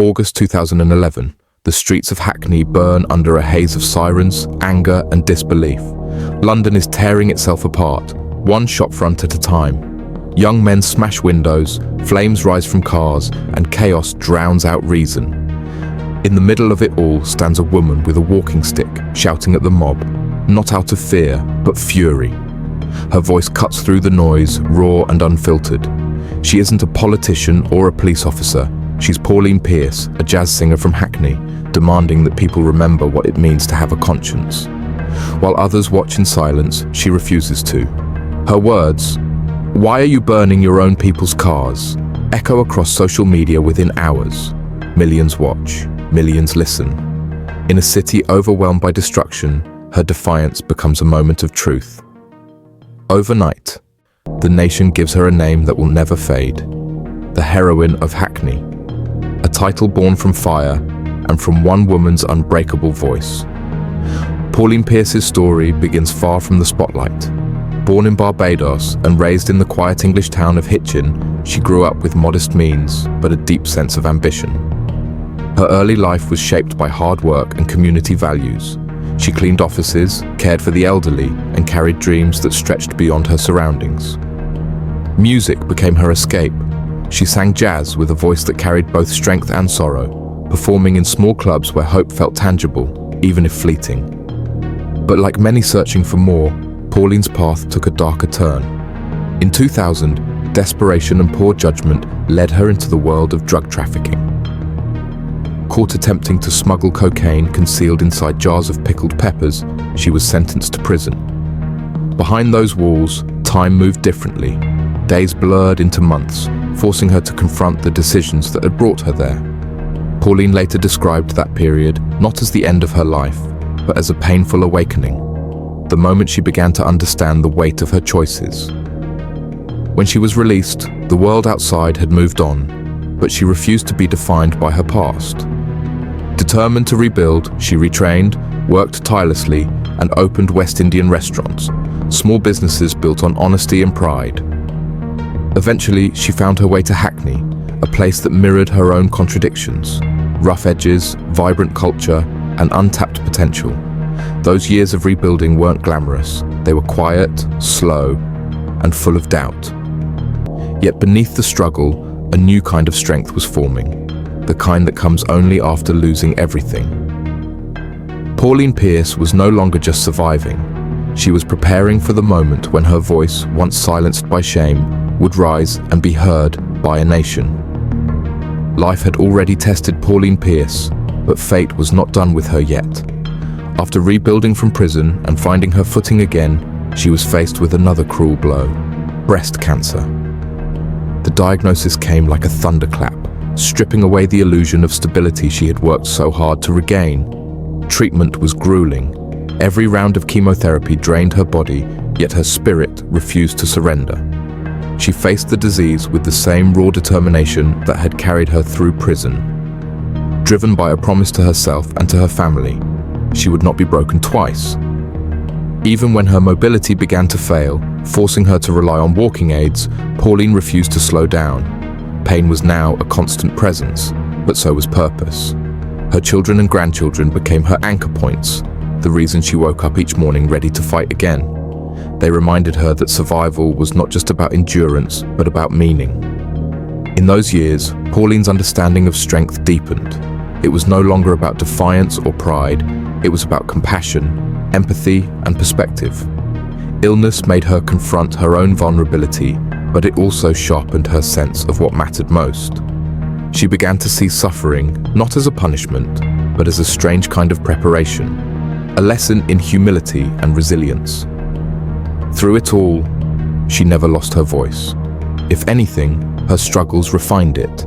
August 2011, the streets of Hackney burn under a haze of sirens, anger, and disbelief. London is tearing itself apart, one shopfront at a time. Young men smash windows, flames rise from cars, and chaos drowns out reason. In the middle of it all stands a woman with a walking stick, shouting at the mob, not out of fear, but fury. Her voice cuts through the noise, raw and unfiltered. She isn't a politician or a police officer. She's Pauline Pearce, a jazz singer from Hackney, demanding that people remember what it means to have a conscience. While others watch in silence, she refuses to. Her words, "Why are you burning your own people's cars?" echo across social media within hours. Millions watch, millions listen. In a city overwhelmed by destruction, her defiance becomes a moment of truth. Overnight, the nation gives her a name that will never fade, the Heroine of Hackney, a title born from fire and from one woman's unbreakable voice. Pauline Pearce's story begins far from the spotlight. Born in Barbados and raised in the quiet English town of Hitchin, she grew up with modest means but a deep sense of ambition. Her early life was shaped by hard work and community values. She cleaned offices, cared for the elderly, and carried dreams that stretched beyond her surroundings. Music became her escape. She sang jazz with a voice that carried both strength and sorrow, performing in small clubs where hope felt tangible, even if fleeting. But like many searching for more, Pauline's path took a darker turn. In 2000, desperation and poor judgment led her into the world of drug trafficking. Caught attempting to smuggle cocaine concealed inside jars of pickled peppers, she was sentenced to prison. Behind those walls, time moved differently. Days blurred into months, forcing her to confront the decisions that had brought her there. Pauline later described that period not as the end of her life, but as a painful awakening, the moment she began to understand the weight of her choices. When she was released, the world outside had moved on, but she refused to be defined by her past. Determined to rebuild, she retrained, worked tirelessly, and opened West Indian restaurants, small businesses built on honesty and pride. Eventually, she found her way to Hackney, a place that mirrored her own contradictions, rough edges, vibrant culture, and untapped potential. Those years of rebuilding weren't glamorous. They were quiet, slow, and full of doubt. Yet beneath the struggle, a new kind of strength was forming, the kind that comes only after losing everything. Pauline Pearce was no longer just surviving. She was preparing for the moment when her voice, once silenced by shame, would rise and be heard by a nation. Life had already tested Pauline Pearce, but fate was not done with her yet. After rebuilding from prison and finding her footing again, she was faced with another cruel blow: breast cancer. The diagnosis came like a thunderclap, stripping away the illusion of stability she had worked so hard to regain. Treatment was grueling. Every round of chemotherapy drained her body, yet her spirit refused to surrender. She faced the disease with the same raw determination that had carried her through prison. Driven by a promise to herself and to her family, she would not be broken twice. Even when her mobility began to fail, forcing her to rely on walking aids, Pauline refused to slow down. Pain was now a constant presence, but so was purpose. Her children and grandchildren became her anchor points, the reason she woke up each morning ready to fight again. They reminded her that survival was not just about endurance, but about meaning. In those years, Pauline's understanding of strength deepened. It was no longer about defiance or pride, it was about compassion, empathy, and perspective. Illness made her confront her own vulnerability, but it also sharpened her sense of what mattered most. She began to see suffering not as a punishment, but as a strange kind of preparation, a lesson in humility and resilience. Through it all, she never lost her voice. If anything, her struggles refined it.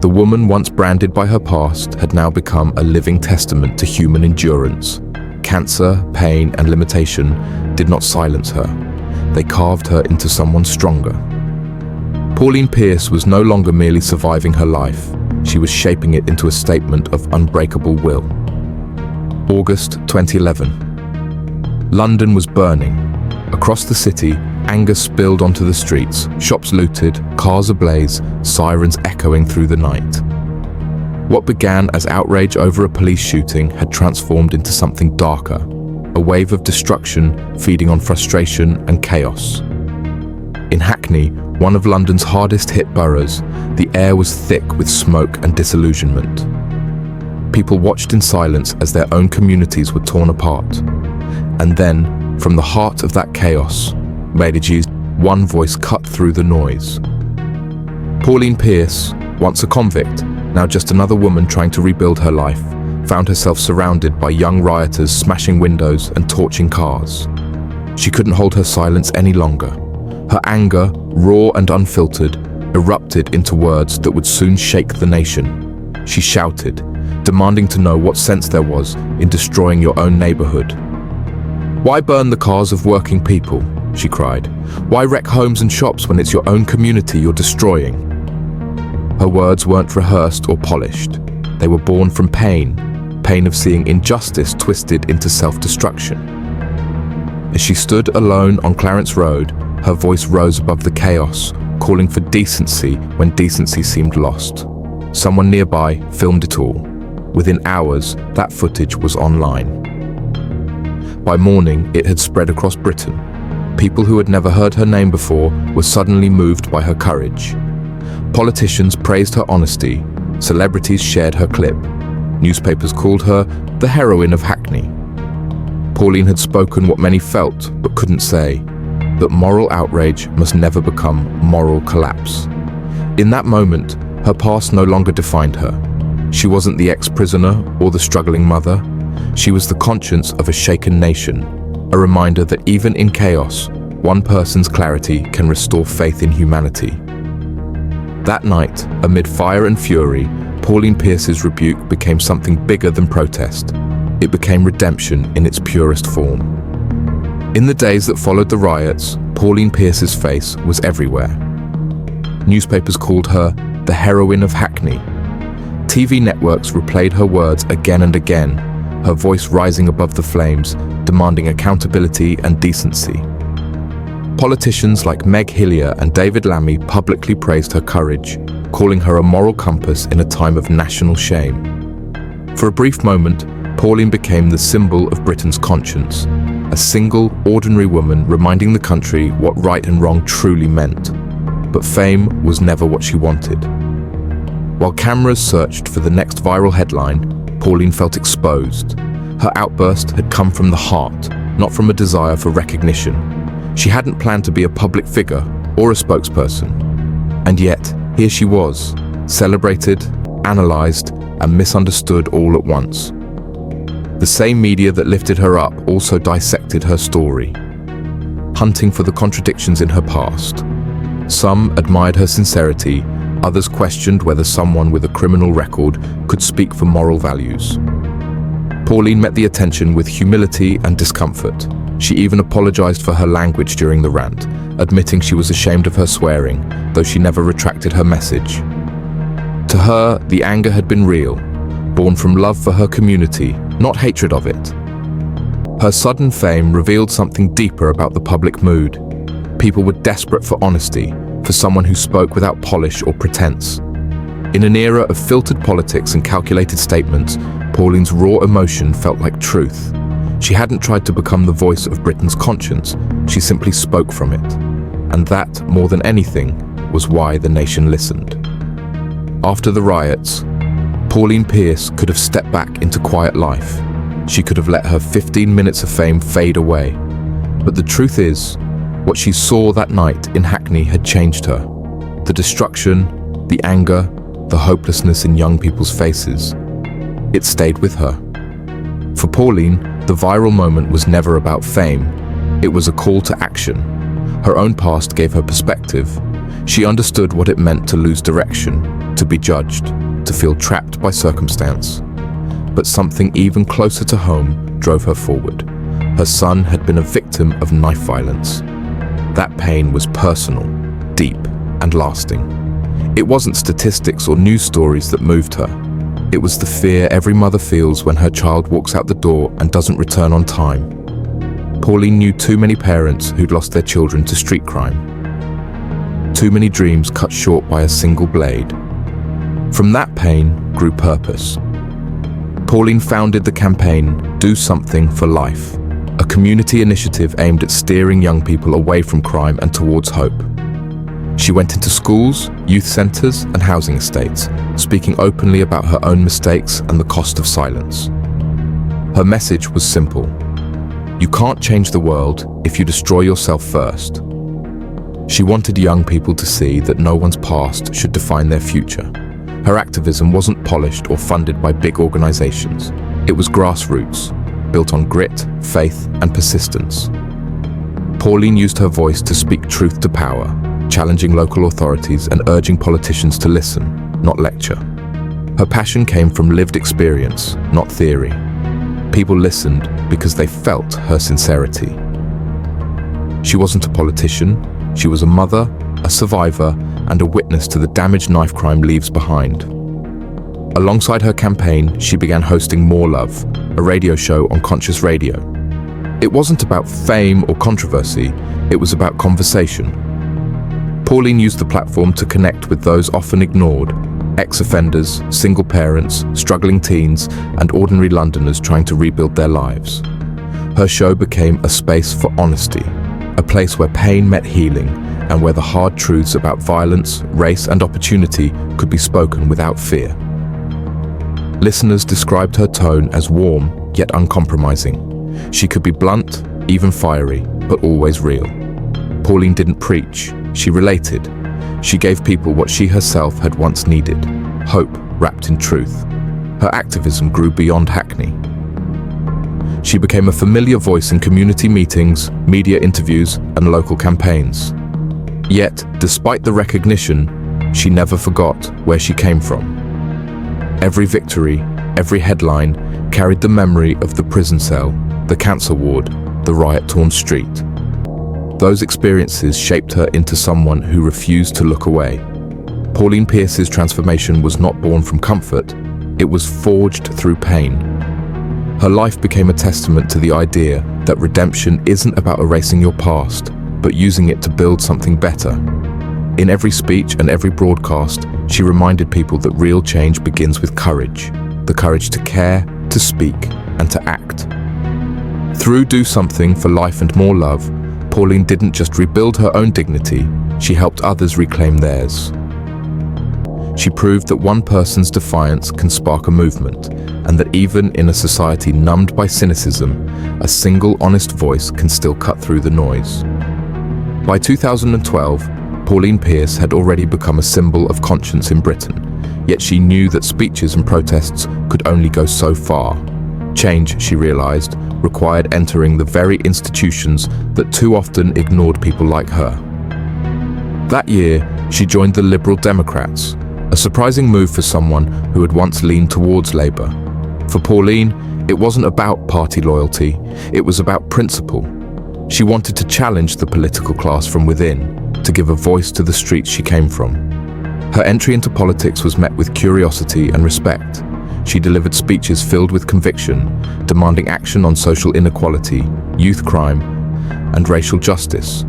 The woman once branded by her past had now become a living testament to human endurance. Cancer, pain, and limitation did not silence her. They carved her into someone stronger. Pauline Pearce was no longer merely surviving her life. She was shaping it into a statement of unbreakable will. August 2011. London was burning. Across the city, anger spilled onto the streets, shops looted, cars ablaze, sirens echoing through the night. What began as outrage over a police shooting had transformed into something darker, a wave of destruction feeding on frustration and chaos. In Hackney, one of London's hardest-hit boroughs, the air was thick with smoke and disillusionment. People watched in silence as their own communities were torn apart. And then, from the heart of that chaos, one voice cut through the noise. Pauline Pearce, once a convict, now just another woman trying to rebuild her life, found herself surrounded by young rioters smashing windows and torching cars. She couldn't hold her silence any longer. Her anger, raw and unfiltered, erupted into words that would soon shake the nation. She shouted, demanding to know what sense there was in destroying your own neighborhood. "Why burn the cars of working people?" she cried. "Why wreck homes and shops when it's your own community you're destroying?" Her words weren't rehearsed or polished. They were born from pain of seeing injustice twisted into self-destruction. As she stood alone on Clarence Road, her voice rose above the chaos, calling for decency when decency seemed lost. Someone nearby filmed it all. Within hours, that footage was online. By morning, it had spread across Britain. People who had never heard her name before were suddenly moved by her courage. Politicians praised her honesty. Celebrities shared her clip. Newspapers called her the Heroine of Hackney. Pauline had spoken what many felt but couldn't say, that moral outrage must never become moral collapse. In that moment, her past no longer defined her. She wasn't the ex-prisoner or the struggling mother. She was the conscience of a shaken nation, a reminder that even in chaos, one person's clarity can restore faith in humanity. That night, amid fire and fury, Pauline Pearce's rebuke became something bigger than protest. It became redemption in its purest form. In the days that followed the riots, Pauline Pearce's face was everywhere. Newspapers called her the Heroine of Hackney. TV networks replayed her words again and again, her voice rising above the flames, demanding accountability and decency. Politicians like Meg Hillier and David Lammy publicly praised her courage, calling her a moral compass in a time of national shame. For a brief moment, Pauline became the symbol of Britain's conscience, a single, ordinary woman reminding the country what right and wrong truly meant. But fame was never what she wanted. While cameras searched for the next viral headline, Pauline felt exposed. Her outburst had come from the heart, not from a desire for recognition. She hadn't planned to be a public figure or a spokesperson. And yet, here she was, celebrated, analyzed, and misunderstood all at once. The same media that lifted her up also dissected her story, hunting for the contradictions in her past. Some admired her sincerity, others questioned whether someone with a criminal record could speak for moral values. Pauline met the attention with humility and discomfort. She even apologized for her language during the rant, admitting she was ashamed of her swearing, though she never retracted her message. To her, the anger had been real, born from love for her community, not hatred of it. Her sudden fame revealed something deeper about the public mood. People were desperate for honesty, for someone who spoke without polish or pretense. In an era of filtered politics and calculated statements, Pauline's raw emotion felt like truth. She hadn't tried to become the voice of Britain's conscience, she simply spoke from it. And that, more than anything, was why the nation listened. After the riots, Pauline Pearce could have stepped back into quiet life. She could have let her 15 minutes of fame fade away. But the truth is, what she saw that night in Hackney had changed her. The destruction, the anger, the hopelessness in young people's faces. It stayed with her. For Pauline, the viral moment was never about fame. It was a call to action. Her own past gave her perspective. She understood what it meant to lose direction, to be judged, to feel trapped by circumstance. But something even closer to home drove her forward. Her son had been a victim of knife violence. That pain was personal, deep, and lasting. It wasn't statistics or news stories that moved her. It was the fear every mother feels when her child walks out the door and doesn't return on time. Pauline knew too many parents who'd lost their children to street crime. Too many dreams cut short by a single blade. From that pain grew purpose. Pauline founded the campaign Do Something for Life, a community initiative aimed at steering young people away from crime and towards hope. She went into schools, youth centers, and housing estates, speaking openly about her own mistakes and the cost of silence. Her message was simple. You can't change the world if you destroy yourself first. She wanted young people to see that no one's past should define their future. Her activism wasn't polished or funded by big organizations. It was grassroots, built on grit, faith, and persistence. Pauline used her voice to speak truth to power, challenging local authorities and urging politicians to listen, not lecture. Her passion came from lived experience, not theory. People listened because they felt her sincerity. She wasn't a politician. She was a mother, a survivor, and a witness to the damage knife crime leaves behind. Alongside her campaign, she began hosting More Love, a radio show on Conscious Radio. It wasn't about fame or controversy, it was about conversation. Pauline used the platform to connect with those often ignored, ex-offenders, single parents, struggling teens, and ordinary Londoners trying to rebuild their lives. Her show became a space for honesty, a place where pain met healing, and where the hard truths about violence, race, and opportunity could be spoken without fear. Listeners described her tone as warm, yet uncompromising. She could be blunt, even fiery, but always real. Pauline didn't preach, she related. She gave people what she herself had once needed, hope wrapped in truth. Her activism grew beyond Hackney. She became a familiar voice in community meetings, media interviews, and local campaigns. Yet, despite the recognition, she never forgot where she came from. Every victory, every headline, carried the memory of the prison cell, the cancer ward, the riot-torn street. Those experiences shaped her into someone who refused to look away. Pauline Pearce's transformation was not born from comfort, it was forged through pain. Her life became a testament to the idea that redemption isn't about erasing your past, but using it to build something better. In every speech and every broadcast, she reminded people that real change begins with courage, the courage to care, to speak, and to act. Through Do Something for Life and More Love, Pauline didn't just rebuild her own dignity, she helped others reclaim theirs. She proved that one person's defiance can spark a movement, and that even in a society numbed by cynicism, a single honest voice can still cut through the noise. By 2012, Pauline Pearce had already become a symbol of conscience in Britain, yet she knew that speeches and protests could only go so far. Change, she realized, required entering the very institutions that too often ignored people like her. That year, she joined the Liberal Democrats, a surprising move for someone who had once leaned towards Labour. For Pauline, it wasn't about party loyalty, it was about principle. She wanted to challenge the political class from within, to give a voice to the streets she came from. Her entry into politics was met with curiosity and respect. She delivered speeches filled with conviction, demanding action on social inequality, youth crime, and racial justice.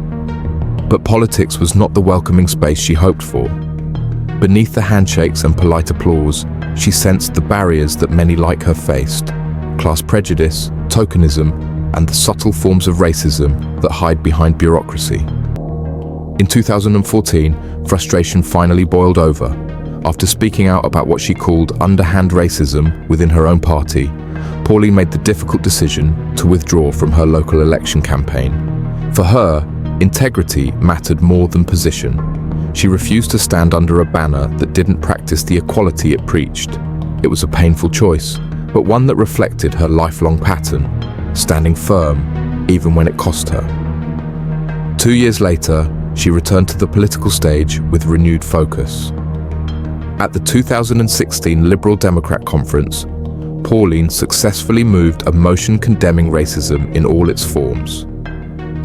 But politics was not the welcoming space she hoped for. Beneath the handshakes and polite applause, she sensed the barriers that many like her faced: class prejudice, tokenism, and the subtle forms of racism that hide behind bureaucracy. In 2014, frustration finally boiled over. After speaking out about what she called underhand racism within her own party, Pauline made the difficult decision to withdraw from her local election campaign. For her, integrity mattered more than position. She refused to stand under a banner that didn't practice the equality it preached. It was a painful choice, but one that reflected her lifelong pattern, standing firm even when it cost her. 2 years later, she returned to the political stage with renewed focus. At the 2016 Liberal Democrat Conference, Pauline successfully moved a motion condemning racism in all its forms.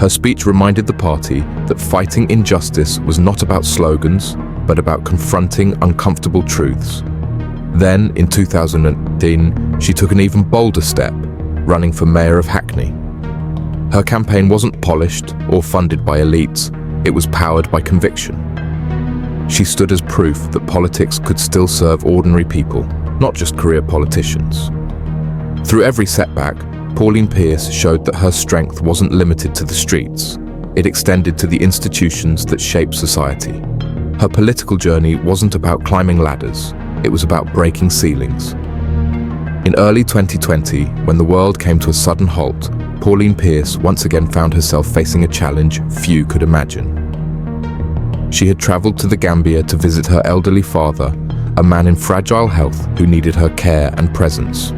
Her speech reminded the party that fighting injustice was not about slogans, but about confronting uncomfortable truths. Then, in 2018, she took an even bolder step, running for mayor of Hackney. Her campaign wasn't polished or funded by elites, it was powered by conviction. She stood as proof that politics could still serve ordinary people, not just career politicians. Through every setback, Pauline Pearce showed that her strength wasn't limited to the streets. It extended to the institutions that shape society. Her political journey wasn't about climbing ladders, it was about breaking ceilings. In early 2020, when the world came to a sudden halt, Pauline Pearce once again found herself facing a challenge few could imagine. She had traveled to the Gambia to visit her elderly father, a man in fragile health who needed her care and presence.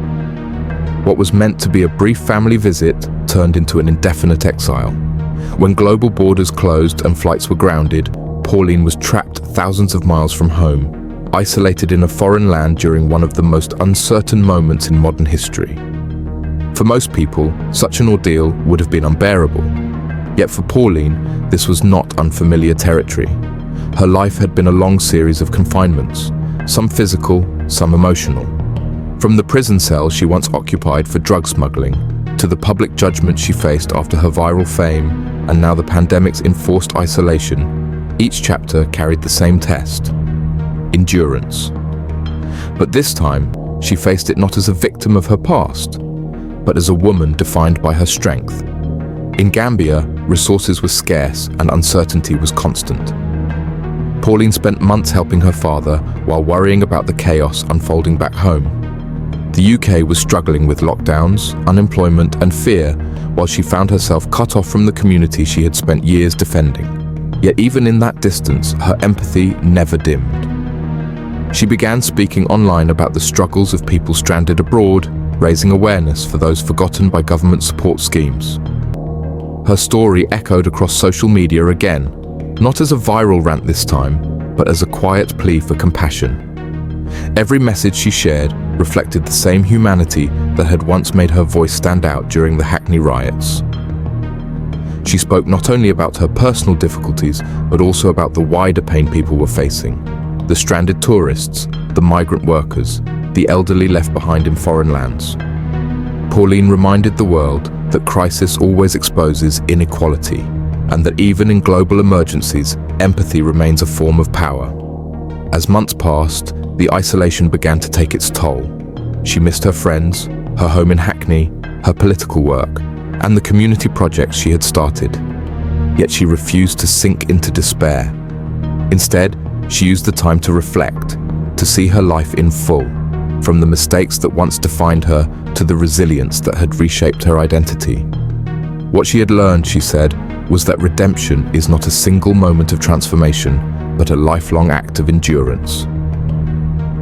What was meant to be a brief family visit turned into an indefinite exile. When global borders closed and flights were grounded, Pauline was trapped thousands of miles from home, isolated in a foreign land during one of the most uncertain moments in modern history. For most people, such an ordeal would have been unbearable. Yet for Pauline, this was not unfamiliar territory. Her life had been a long series of confinements, some physical, some emotional. From the prison cell she once occupied for drug smuggling, to the public judgment she faced after her viral fame, and now the pandemic's enforced isolation, each chapter carried the same test: endurance. But this time, she faced it not as a victim of her past, but as a woman defined by her strength. In Gambia, resources were scarce and uncertainty was constant. Pauline spent months helping her father while worrying about the chaos unfolding back home. The UK was struggling with lockdowns, unemployment, and fear, while she found herself cut off from the community she had spent years defending. Yet even in that distance, her empathy never dimmed. She began speaking online about the struggles of people stranded abroad, raising awareness for those forgotten by government support schemes. Her story echoed across social media again, not as a viral rant this time, but as a quiet plea for compassion. Every message she shared reflected the same humanity that had once made her voice stand out during the Hackney riots. She spoke not only about her personal difficulties, but also about the wider pain people were facing: the stranded tourists, the migrant workers, the elderly left behind in foreign lands. Pauline reminded the world that crisis always exposes inequality, and that even in global emergencies, empathy remains a form of power. As months passed, the isolation began to take its toll. She missed her friends, her home in Hackney, her political work, and the community projects she had started. Yet she refused to sink into despair. Instead, she used the time to reflect, to see her life in full, from the mistakes that once defined her to the resilience that had reshaped her identity. What she had learned, she said, was that redemption is not a single moment of transformation, but a lifelong act of endurance.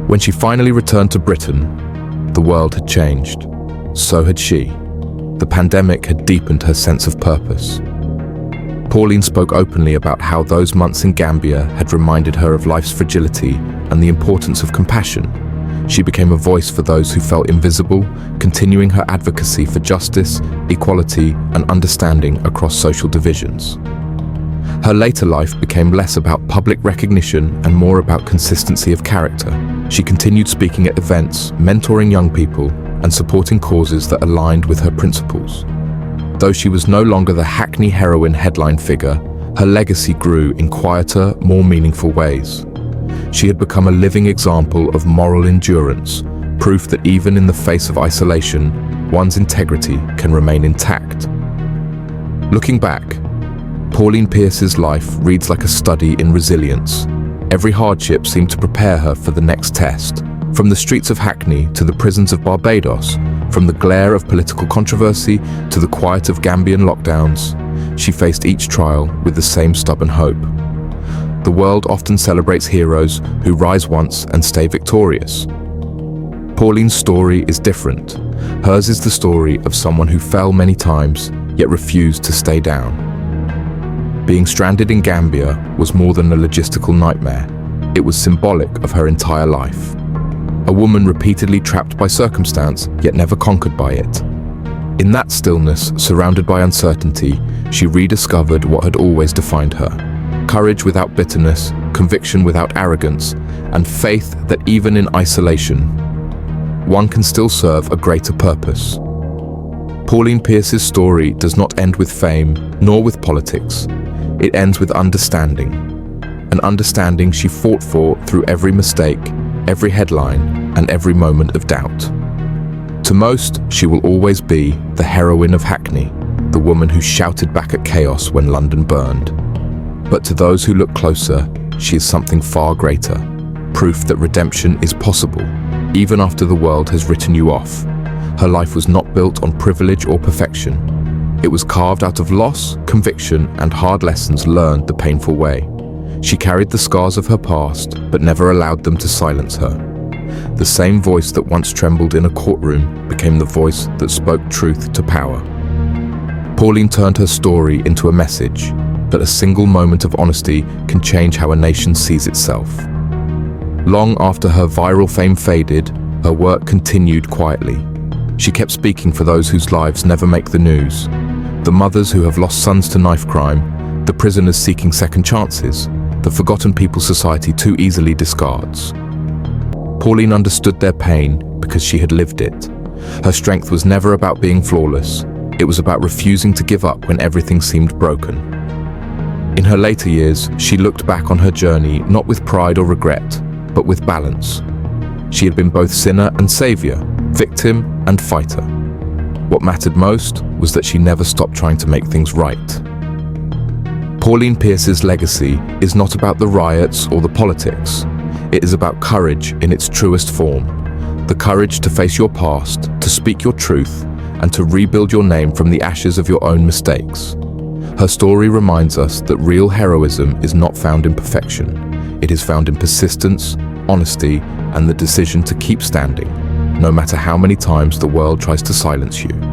When she finally returned to Britain, the world had changed. So had she. The pandemic had deepened her sense of purpose. Pauline spoke openly about how those months in Gambia had reminded her of life's fragility and the importance of compassion. She became a voice for those who felt invisible, continuing her advocacy for justice, equality, and understanding across social divisions. Her later life became less about public recognition and more about consistency of character. She continued speaking at events, mentoring young people, and supporting causes that aligned with her principles. Though she was no longer the Hackney heroine headline figure, her legacy grew in quieter, more meaningful ways. She had become a living example of moral endurance, proof that even in the face of isolation, one's integrity can remain intact. Looking back, Pauline Pearce's life reads like a study in resilience. Every hardship seemed to prepare her for the next test. From the streets of Hackney to the prisons of Barbados, from the glare of political controversy to the quiet of Gambian lockdowns, she faced each trial with the same stubborn hope. The world often celebrates heroes who rise once and stay victorious. Pauline's story is different. Hers is the story of someone who fell many times, yet refused to stay down. Being stranded in Gambia was more than a logistical nightmare. It was symbolic of her entire life. A woman repeatedly trapped by circumstance, yet never conquered by it. In that stillness, surrounded by uncertainty, she rediscovered what had always defined her: courage without bitterness, conviction without arrogance, and faith that even in isolation, one can still serve a greater purpose. Pauline Pearce's story does not end with fame, nor with politics. It ends with understanding. an understanding she fought for through every mistake, every headline, and every moment of doubt. To most, she will always be the heroine of Hackney, the woman who shouted back at chaos when London burned. But to those who look closer, she is something far greater, proof that redemption is possible, even after the world has written you off. Her life was not built on privilege or perfection. It was carved out of loss, conviction, and hard lessons learned the painful way. She carried the scars of her past, but never allowed them to silence her. The same voice that once trembled in a courtroom became the voice that spoke truth to power. Pauline turned her story into a message that a single moment of honesty can change how a nation sees itself. Long after her viral fame faded, her work continued quietly. She kept speaking for those whose lives never make the news. The mothers who have lost sons to knife crime, the prisoners seeking second chances, the forgotten people society too easily discards. Pauline understood their pain because she had lived it. Her strength was never about being flawless. It was about refusing to give up when everything seemed broken. In her later years, she looked back on her journey not with pride or regret, but with balance. She had been both sinner and savior, victim and fighter. What mattered most was that she never stopped trying to make things right. Pauline Pearce's legacy is not about the riots or the politics. It is about courage in its truest form. The courage to face your past, to speak your truth, and to rebuild your name from the ashes of your own mistakes. Her story reminds us that real heroism is not found in perfection. It is found in persistence, honesty, and the decision to keep standing, no matter how many times the world tries to silence you.